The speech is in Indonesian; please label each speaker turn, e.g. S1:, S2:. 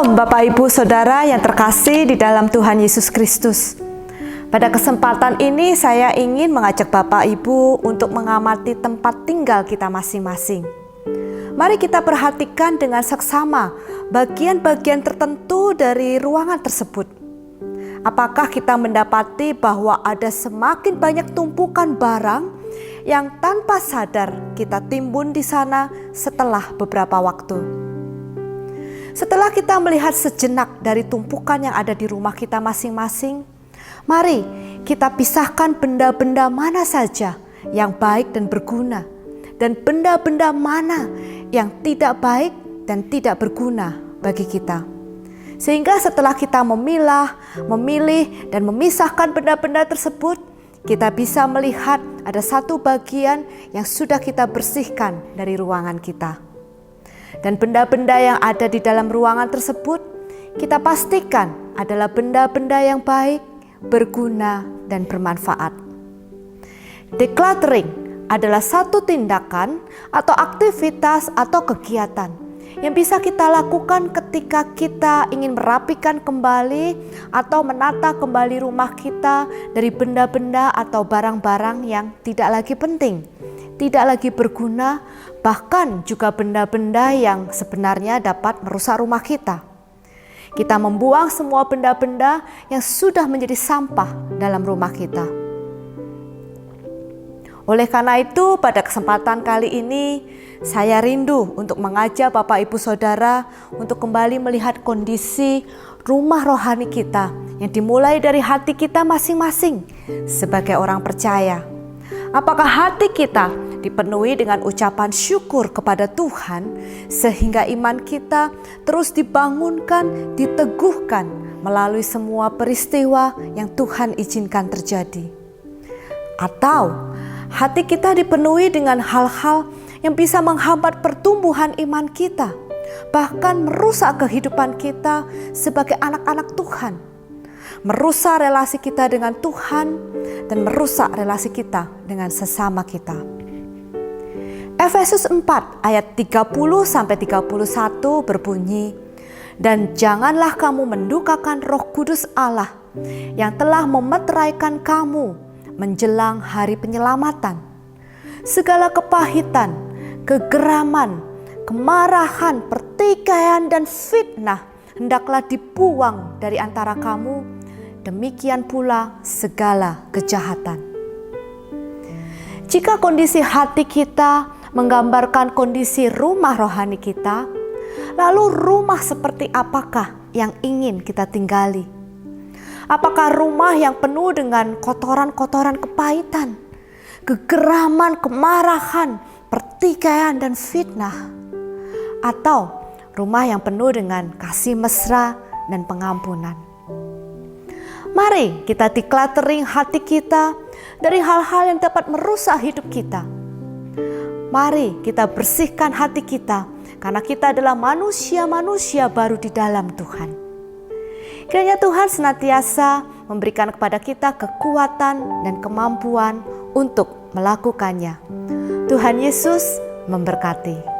S1: Shalom Bapak Ibu Saudara yang terkasih di dalam Tuhan Yesus Kristus. Pada kesempatan ini saya ingin mengajak Bapak Ibu untuk mengamati tempat tinggal kita masing-masing. Mari kita perhatikan dengan seksama bagian-bagian tertentu dari ruangan tersebut. Apakah kita mendapati bahwa ada semakin banyak tumpukan barang yang tanpa sadar kita timbun di sana setelah beberapa waktu? Setelah kita melihat sejenak dari tumpukan yang ada di rumah kita masing-masing, mari kita pisahkan benda-benda mana saja yang baik dan berguna, dan benda-benda mana yang tidak baik dan tidak berguna bagi kita. Sehingga setelah kita memilah, memilih, dan memisahkan benda-benda tersebut, kita bisa melihat ada satu bagian yang sudah kita bersihkan dari ruangan kita. Dan benda-benda yang ada di dalam ruangan tersebut kita pastikan adalah benda-benda yang baik, berguna, dan bermanfaat. Decluttering adalah satu tindakan atau aktivitas atau kegiatan yang bisa kita lakukan ketika kita ingin merapikan kembali atau menata kembali rumah kita dari benda-benda atau barang-barang yang tidak lagi penting, tidak lagi berguna, bahkan juga benda-benda yang sebenarnya dapat merusak rumah kita. Kita membuang semua benda-benda yang sudah menjadi sampah dalam rumah kita. Oleh karena itu, pada kesempatan kali ini, saya rindu untuk mengajak Bapak Ibu Saudara untuk kembali melihat kondisi rumah rohani kita yang dimulai dari hati kita masing-masing sebagai orang percaya. Apakah hati kita dipenuhi dengan ucapan syukur kepada Tuhan sehingga iman kita terus dibangunkan, diteguhkan melalui semua peristiwa yang Tuhan izinkan terjadi? Atau hati kita dipenuhi dengan hal-hal yang bisa menghambat pertumbuhan iman kita, bahkan merusak kehidupan kita sebagai anak-anak Tuhan, merusak relasi kita dengan Tuhan, dan merusak relasi kita dengan sesama kita. Efesus 4 ayat 30-31 berbunyi, "Dan janganlah kamu mendukakan Roh Kudus Allah yang telah memeteraikan kamu menjelang hari penyelamatan. Segala kepahitan, kegeraman, kemarahan, pertikaian, dan fitnah hendaklah dibuang dari antara kamu, demikian pula segala kejahatan." Jika kondisi hati kita menggambarkan kondisi rumah rohani kita, lalu rumah seperti apakah yang ingin kita tinggali? Apakah rumah yang penuh dengan kotoran-kotoran kepahitan, kegeraman, kemarahan, pertikaian, dan fitnah? Atau rumah yang penuh dengan kasih mesra dan pengampunan? Mari kita decluttering hati kita dari hal-hal yang dapat merusak hidup kita. Mari kita bersihkan hati kita karena kita adalah manusia-manusia baru di dalam Tuhan. Kiranya Tuhan senantiasa memberikan kepada kita kekuatan dan kemampuan untuk melakukannya. Tuhan Yesus memberkati.